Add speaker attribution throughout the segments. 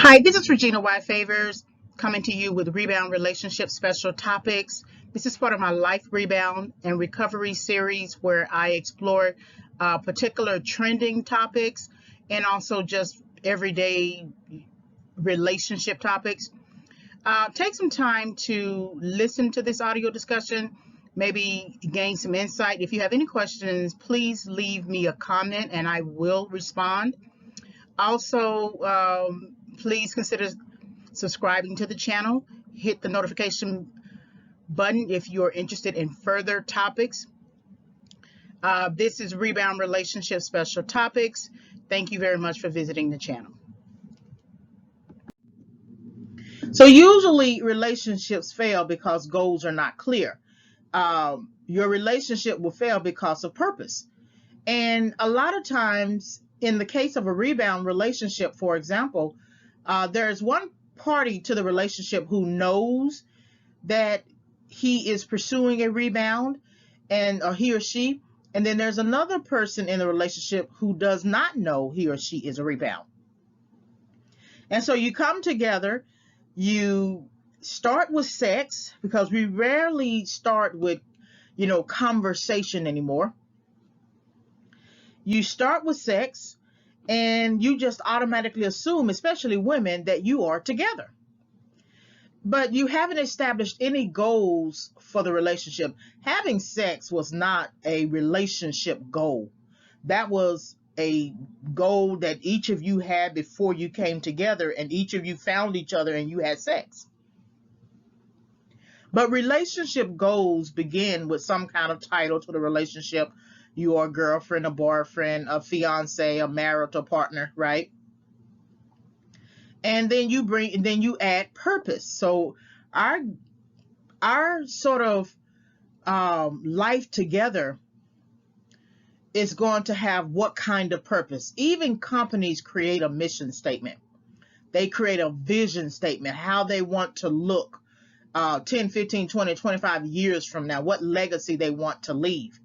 Speaker 1: Hi, this is Regina White Favors coming to you with Rebound Relationship Special Topics. This is part of my Life Rebound and Recovery series where I explore particular trending topics and also just everyday relationship topics. Take some time to listen to this audio discussion, maybe gain some insight. If you have any questions, please leave me a comment and I will respond. Also, please consider subscribing to the channel. Hit the notification button if you're interested in further topics. This is Rebound Relationship Special Topics. Thank you very much for visiting the channel. So usually relationships fail because goals are not clear. Your relationship will fail because of purpose. And a lot of times, in the case of a rebound relationship, for example, there's one party to the relationship who knows that he is pursuing a rebound, or he or she, and then there's another person in the relationship who does not know he or she is a rebound. And so you come together, you start with sex, because we rarely start with, conversation anymore. You start with sex and you just automatically assume, especially women, that you are together. But you haven't established any goals for the relationship. Having sex was not a relationship goal. That was a goal that each of you had before you came together, and each of you found each other and you had sex. But relationship goals begin with some kind of title to the relationship. You are a girlfriend, a boyfriend, a fiance, a marital partner, right? And then you add purpose. So our sort of life together is going to have what kind of purpose. Even companies create a mission statement. They create a vision statement, how they want to look 10, 15, 20, 25 years from now, what legacy they want to leave.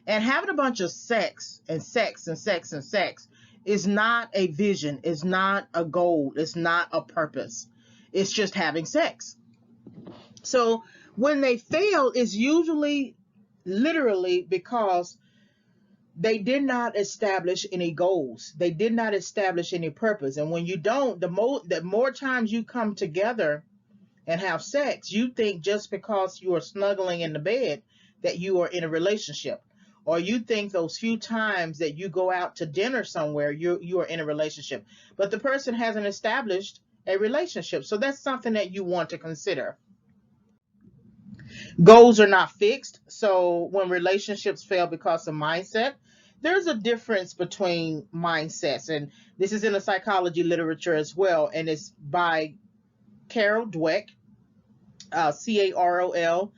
Speaker 1: And having a bunch of sex and sex and sex and sex is not a vision, is not a goal, it's not a purpose. It's just having sex. So when they fail, it's usually literally because they did not establish any goals. They did not establish any purpose. And when you don't, the more times you come together and have sex, you think just because you are snuggling in the bed that you are in a relationship. Or you think those few times that you go out to dinner somewhere, you are in a relationship. But the person hasn't established a relationship. So that's something that you want to consider. Goals are not fixed. So when relationships fail because of mindset, there's a difference between mindsets. And this is in the psychology literature as well. And it's by Carol Dweck, CarolDweck.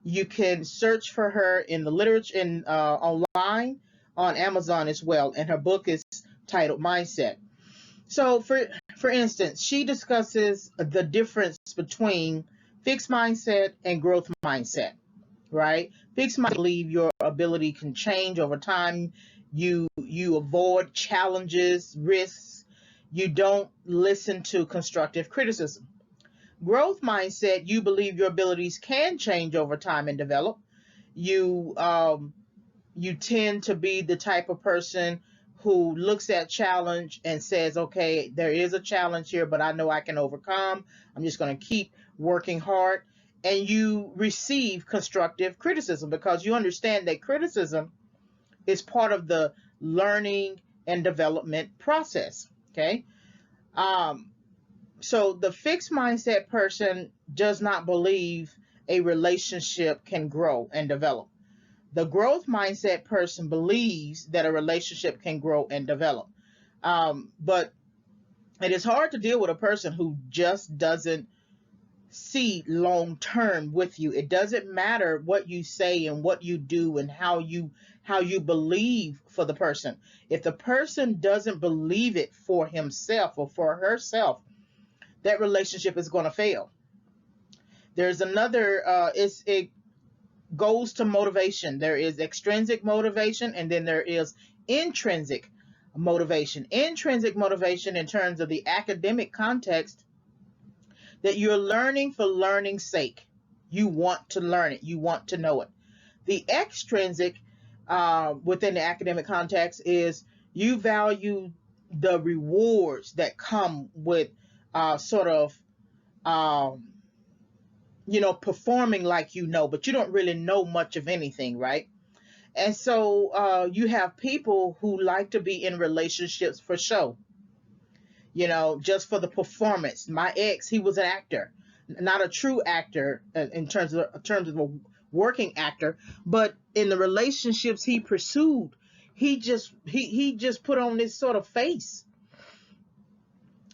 Speaker 1: You can search for her in the literature and online on Amazon as well. And her book is titled Mindset. So for instance, she discusses the difference between fixed mindset and growth mindset, right? Fixed mindset, believe your ability can change over time. You avoid challenges, risks. You don't listen to constructive criticism. Growth mindset, you believe your abilities can change over time and develop. You tend to be the type of person who looks at challenge and says, okay, there is a challenge here, but I know I can overcome. I'm just going to keep working hard. And you receive constructive criticism because you understand that criticism is part of the learning and development process. Okay. So the fixed mindset person does not believe a relationship can grow and develop. The growth mindset person believes that a relationship can grow and develop. But it is hard to deal with a person who just doesn't see long term with you. It doesn't matter what you say and what you do and how you believe for the person. If the person doesn't believe it for himself or for herself, that relationship is going to fail. There's another, it goes to motivation. There is extrinsic motivation and then there is intrinsic motivation. Intrinsic motivation, in terms of the academic context, that you're learning for learning's sake. You want to learn it, you want to know it. The extrinsic, within the academic context, is you value the rewards that come with sort of, um, performing like but you don't really know much of anything, right? And so you have people who like to be in relationships for show, just for the performance. My ex, he was an actor, not a true actor in terms of a working actor, but in the relationships he pursued, he just put on this sort of face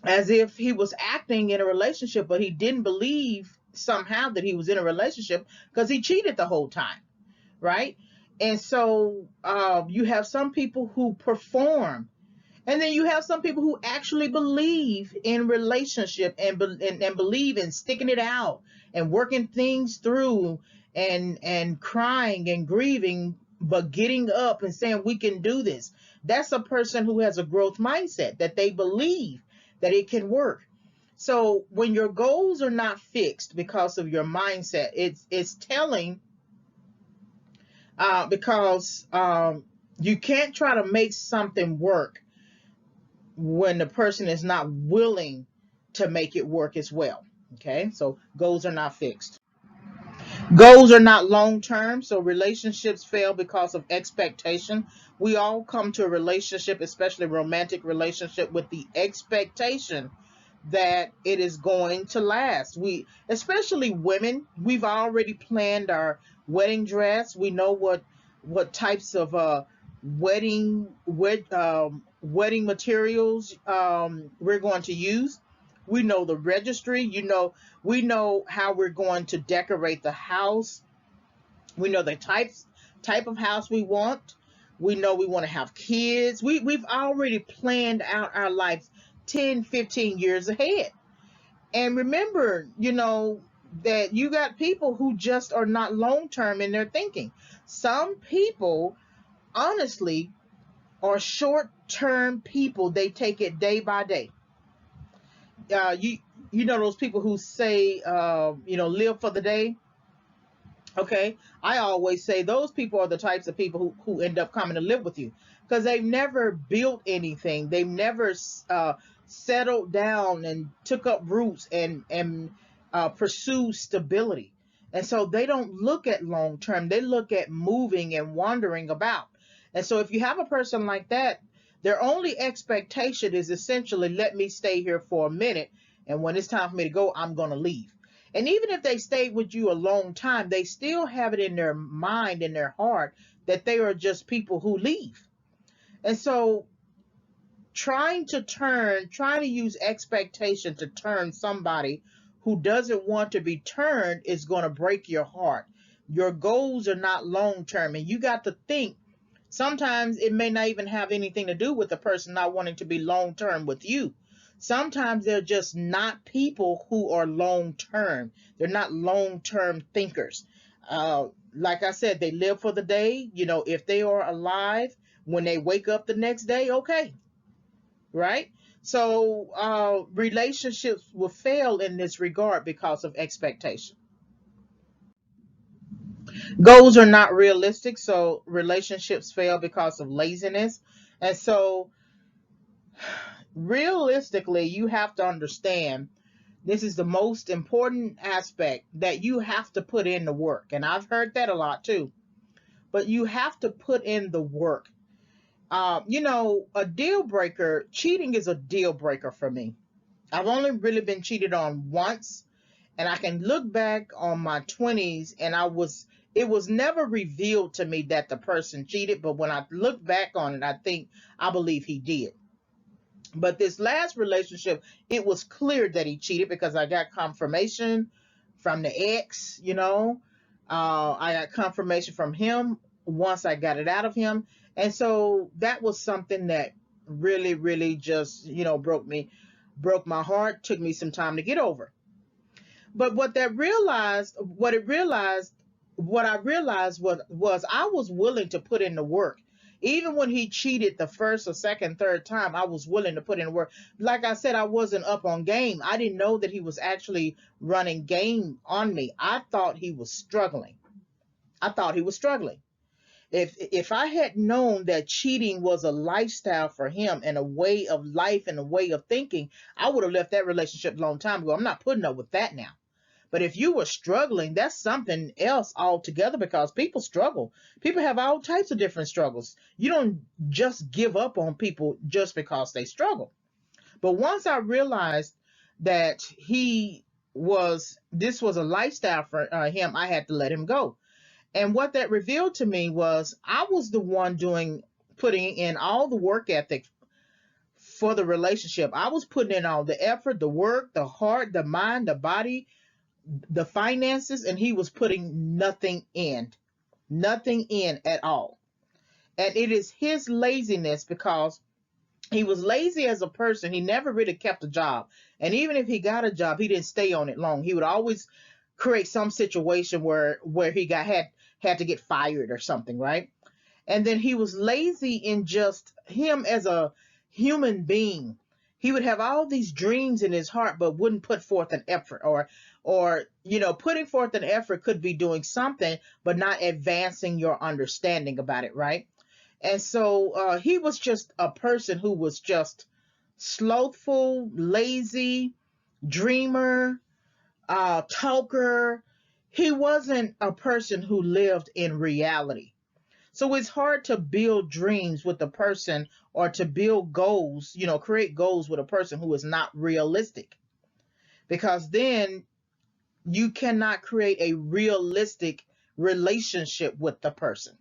Speaker 1: as if he was acting in a relationship, but he didn't believe somehow that he was in a relationship because he cheated the whole time, right? And so you have some people who perform, and then you have some people who actually believe in relationship and believe in sticking it out and working things through and crying and grieving, but getting up and saying, we can do this. That's a person who has a growth mindset, that they believe that it can work. So when your goals are not fixed because of your mindset, it's telling, because you can't try to make something work when the person is not willing to make it work as well. Okay, so goals are not fixed. Goals are not long term, so relationships fail because of expectation. We all come to a relationship, especially a romantic relationship, with the expectation that it is going to last. Especially women, we've already planned our wedding dress. We know what types of wedding materials we're going to use. We know the registry. We know how we're going to decorate the house. We know the type of house we want. We know we want to have kids. We've already planned out our lives 10, 15 years ahead. And remember, that you got people who just are not long term in their thinking. Some people, honestly, are short term people. They take it day by day. You know those people who say, live for the day. Okay, I always say those people are the types of people who end up coming to live with you, because they've never built anything. They've never settled down and took up roots and pursue stability. And so they don't look at long term. They look at moving and wandering about. And so if you have a person like that, their only expectation is essentially, let me stay here for a minute, and when it's time for me to go, I'm going to leave. And even if they stayed with you a long time, they still have it in their mind, in their heart, that they are just people who leave. And so trying to use expectation to turn somebody who doesn't want to be turned is going to break your heart. Your goals are not long term, and you got to think, sometimes it may not even have anything to do with the person not wanting to be long term with you. Sometimes they're just not people who are long term. They're not long term thinkers. Like I said, they live for the day. If they are alive when they wake up the next day, okay, right? So relationships will fail in this regard because of expectation. Goals are not realistic, so relationships fail because of laziness. And so realistically, you have to understand, this is the most important aspect, that you have to put in the work. And I've heard that a lot too, but you have to put in the work. A deal breaker, cheating is a deal breaker for me. I've only really been cheated on once, and I can look back on my 20s, and it was never revealed to me that the person cheated, but when I look back on it, I believe he did. But this last relationship, it was clear that he cheated because I got confirmation from the ex. I got confirmation from him once I got it out of him. And so that was something that really, really just, broke my heart, took me some time to get over. But what I realized was I was willing to put in the work. Even when he cheated the first or second, third time, I was willing to put in work. Like I said, I wasn't up on game. I didn't know that he was actually running game on me. I thought he was struggling. I thought he was struggling. If I had known that cheating was a lifestyle for him and a way of life and a way of thinking, I would have left that relationship a long time ago. I'm not putting up with that now. But if you were struggling, that's something else altogether, because people struggle. People have all types of different struggles. You don't just give up on people just because they struggle. But once I realized that this was a lifestyle for him, I had to let him go. And what that revealed to me was I was the one putting in all the work ethic for the relationship. I was putting in all the effort, the work, the heart, the mind, the body, the finances, and he was putting nothing in at all. And it is his laziness, because he was lazy as a person. He never really kept a job. And even if he got a job, he didn't stay on it long. He would always create some situation where he had to get fired or something, right? And then he was lazy in just him as a human being. He would have all these dreams in his heart, but wouldn't put forth an effort, or putting forth an effort could be doing something, but not advancing your understanding about it, right? And so he was just a person who was just slothful, lazy, dreamer, talker. He wasn't a person who lived in reality. So it's hard to build dreams with a person, or to build goals, create goals with a person who is not realistic, because then you cannot create a realistic relationship with the person.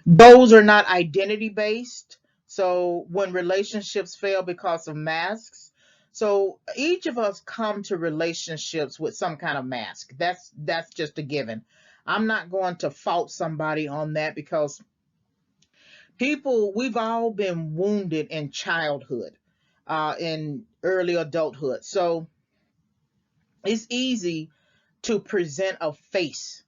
Speaker 1: Those are not identity based. So when relationships fail because of masks, so each of us come to relationships with some kind of mask. That's just a given. I'm not going to fault somebody on that, because we've all been wounded in childhood, in early adulthood. So it's easy to present a face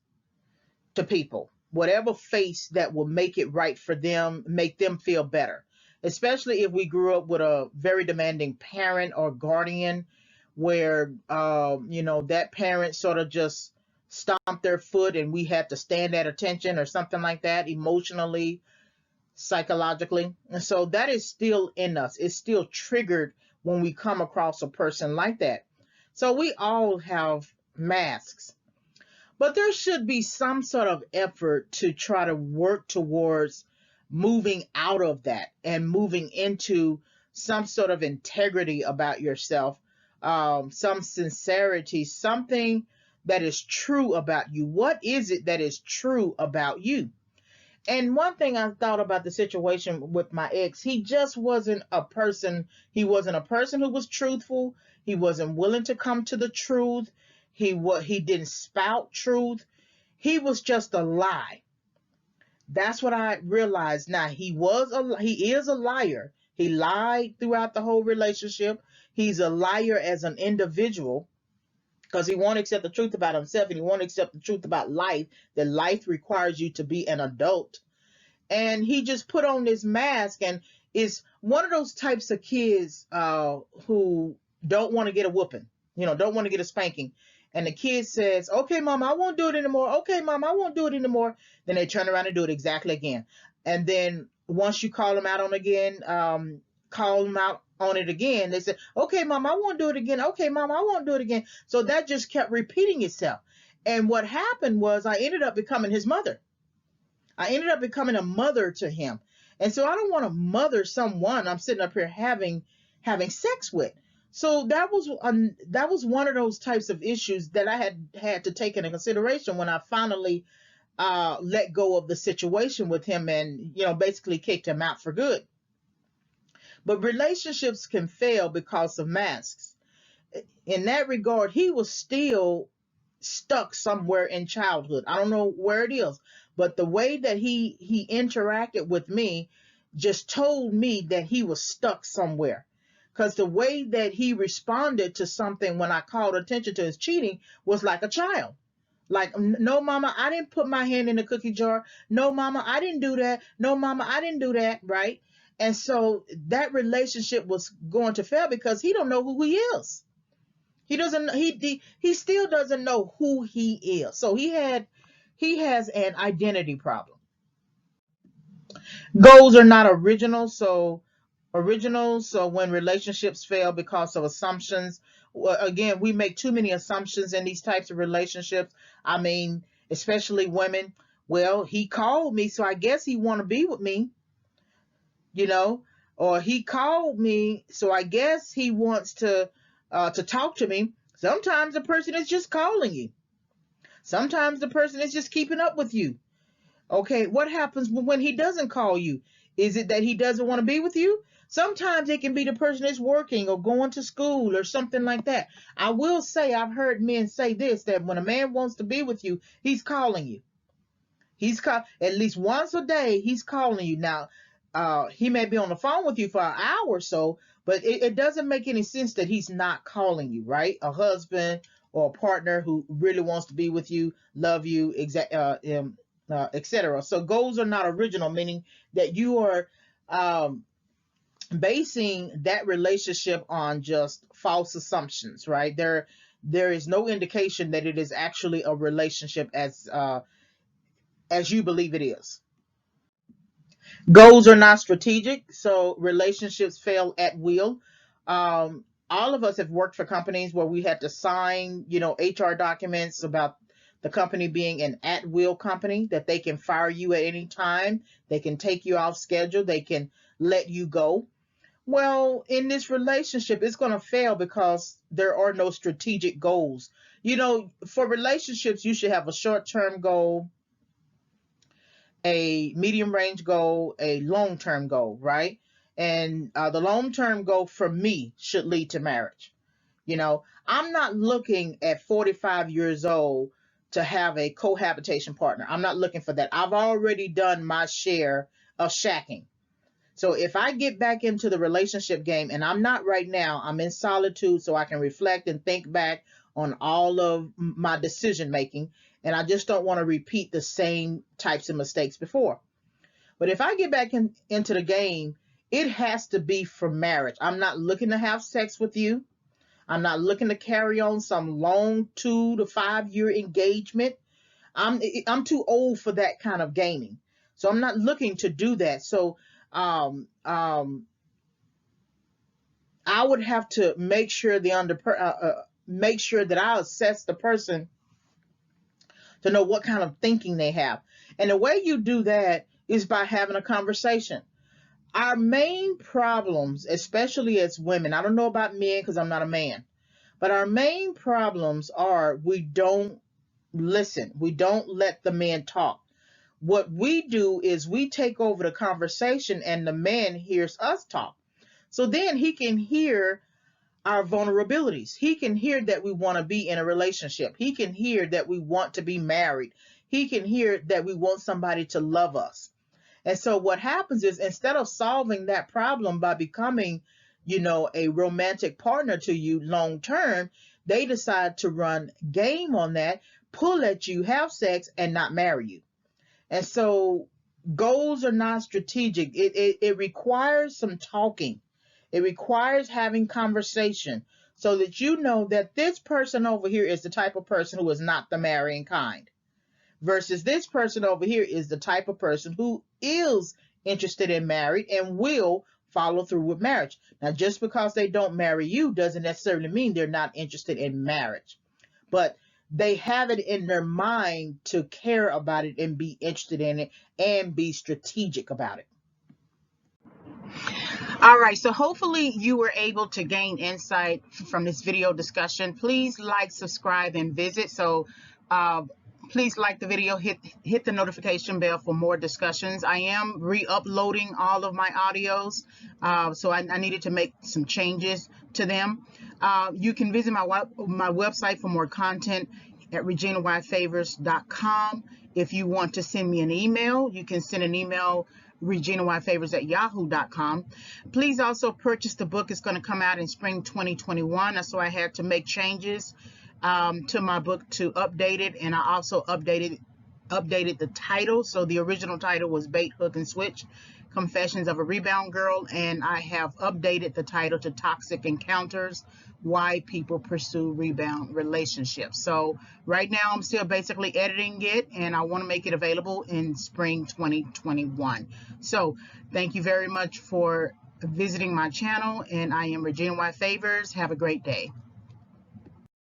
Speaker 1: to people, whatever face that will make it right for them, make them feel better. Especially if we grew up with a very demanding parent or guardian, where that parent sort of just stomped their foot and we had to stand at attention or something like that, emotionally, psychologically. And so that is still in us. It's still triggered when we come across a person like that. So we all have masks. But there should be some sort of effort to try to work towards moving out of that and moving into some sort of integrity about yourself, some sincerity, something that is true about you. What is it that is true about you? And one thing I thought about the situation with my ex, he just wasn't a person. He wasn't a person who was truthful. He wasn't willing to come to the truth. He didn't spout truth. He was just a lie. That's what I realized. Now he is a liar. He lied throughout the whole relationship. He's a liar as an individual, because he won't accept the truth about himself, and he won't accept the truth about life, that life requires you to be an adult. And he just put on this mask, and is one of those types of kids who don't want to get a whooping, don't want to get a spanking. And the kid says, okay, mom, I won't do it anymore. Okay, mom, I won't do it anymore. Then they turn around and do it exactly again. And then once you call them out on again, call them out on it again, they say, okay, mom, I won't do it again. Okay, mom, I won't do it again. So that just kept repeating itself. And what happened was I ended up becoming his mother. I ended up becoming a mother to him. And so I don't want to mother someone I'm sitting up here having sex with. So that was one of those types of issues that I had to take into consideration when I finally let go of the situation with him, and basically kicked him out for good. But relationships can fail because of masks. In that regard, he was still stuck somewhere in childhood. I don't know where it is, but the way that he interacted with me just told me that he was stuck somewhere. Because the way that he responded to something when I called attention to his cheating was like a child. Like, no, mama, I didn't put my hand in the cookie jar. No, mama, I didn't do that. No, mama, I didn't do that. Right. And so that relationship was going to fail because he don't know who he is. He doesn't, he still doesn't know who he is. So he has an identity problem. Goals are not original. So when relationships fail because of assumptions, well, again, we make too many assumptions in these types of relationships. I mean, especially women. Well, he called me, so I guess he want to be with me, you know, or he called me, so I guess he wants to talk to me. Sometimes the person is just calling you. Sometimes the person is just keeping up with you. Okay, what happens when he doesn't call you? Is it that he doesn't want to be with you? Sometimes it can be the person that's working or going to school or something like that. I will say, I've heard men say this, that when a man wants to be with you, he's calling you. He's at least once a day. He's calling you. Now, he may be on the phone with you for an hour or so, but it doesn't make any sense that he's not calling you, right? A husband or a partner who really wants to be with you, love you, etc. So goals are not original, meaning that you are um, basing that relationship on just false assumptions, right? There is no indication that it is actually a relationship as you believe it is. Goals are not strategic, so relationships fail at will. All of us have worked for companies where we had to sign, HR documents about the company being an at-will company, that they can fire you at any time, they can take you off schedule, they can let you go. Well, in this relationship, it's going to fail because there are no strategic goals. For relationships, you should have a short-term goal, a medium range goal, a long term goal, right? And the long term goal for me should lead to marriage. I'm not looking at 45 years old to have a cohabitation partner. I'm not looking for that. I've already done my share of shacking. So if I get back into the relationship game, and I'm not right now, I'm in solitude so I can reflect and think back on all of my decision making, and I just don't want to repeat the same types of mistakes before. But if I get back into the game, it has to be for marriage. I'm not looking to have sex with you. I'm not looking to carry on some long 2 to 5 year engagement. I'm too old for that kind of gaming. So I'm not looking to do that. So um, um, I would have to make sure make sure that I assess the person to know what kind of thinking they have. And the way you do that is by having a conversation. Our main problems, especially as women, I don't know about men because I'm not a man, but our main problems are we don't listen. We don't let the man talk. What we do is we take over the conversation and the man hears us talk. So then he can hear our vulnerabilities. He can hear that we want to be in a relationship. He can hear that we want to be married. He can hear that we want somebody to love us. And so what happens is, instead of solving that problem by becoming, a romantic partner to you long term, they decide to run game on that, pull at you, have sex, and not marry you. And so goals are not strategic. It requires some talking. It requires having conversation so that you know that this person over here is the type of person who is not the marrying kind, versus this person over here is the type of person who is interested in marriage and will follow through with marriage. Now, just because they don't marry you doesn't necessarily mean they're not interested in marriage, but they have it in their mind to care about it and be interested in it and be strategic about it. All right, so hopefully you were able to gain insight from this video discussion. Please like, subscribe, and visit. So please like the video, hit the notification bell for more discussions. I am re-uploading all of my audios, so I needed to make some changes to them. You can visit my website for more content at reginayfavors.com. If you want to send me an email, you can send an email reginayfavors@yahoo.com. Please also purchase the book. It's going to come out in spring 2021. So I had to make changes to my book to update it, and I also updated the title. So the original title was Bait, Hook, and Switch, Confessions of a Rebound Girl, and I have updated the title to Toxic Encounters, Why People Pursue Rebound Relationships. So right now I'm still basically editing it, and I want to make it available in spring 2021. So thank you very much for visiting my channel, and I am Regina Y. Favors. Have a great day.